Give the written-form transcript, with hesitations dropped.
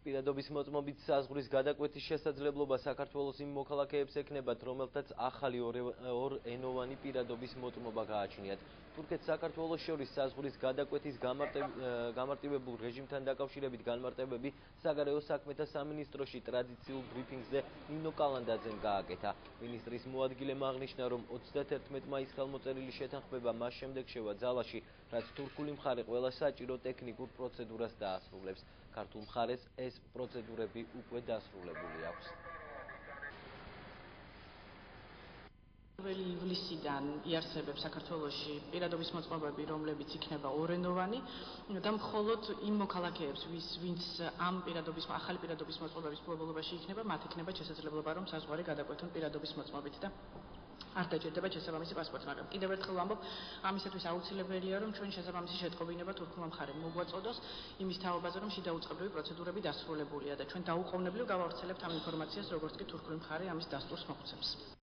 პირადობის მოწმობით საზღვრის გადაკვეთის შესაძლებლობა საქართველოს იმ მოქალაქეებს ექნებათ, რომელთაც ახალი ორენოვანი პირადობის მოწმობა გააჩნიათ. თურქეთს საქართველოს შორის საზღვრის გადაკვეთის გამარტივებულ რეჟიმთან დაკავშირებით განმარტებები საგარეო საქმეთა სამინისტროში ტრადიციულ ბრიფინგზე ნინო კალანდაძემ გააკეთა. მინისტრის მოადგილემ აღნიშნა, რომ 31 მაის ხელმოწერილი შეთანხმება მას შემდეგ შევა ძალაში, რაც თურქული მხარე ყველა საჭირო ტექნიკურ პროცედურას დაასრულებს. ქართულ მხარეს ეს პროცედურები უკვე დასრულებული აქვს. ივლისიდან იარსებებს საქართველოში პირადობის მოწმობები, რომლებიც იქნება ორენოვანი და მხოლოდ იმ მოქალაქეებს, ვინც ამ ახალი პირადობის მოწმობების მფლობელობაში იქნება, მათ იქნება შესაძლებლობა, რომ საზღვარი გადაკვეთონ პირადობის მოწმობით და არ დაჭირდებათ შესაბამისი პასპორტი, მაგრამ კიდევ ერთხელ ვამბობ, ამისათვის აუცილებელია, რომ ჩვენ შესაბამისი შეტყობინება თურქულმა მხარემ მოგვაწოდოს იმის თაობაზე, რომ შიდაუწყებლივი პროცედურები დასრულებულია და ჩვენ დაუყოვნებლივ გავავრცელებთ ამ ინფორმაციას, როგორც კი თურქული მხარე ამის დასტურს მოგვცემს.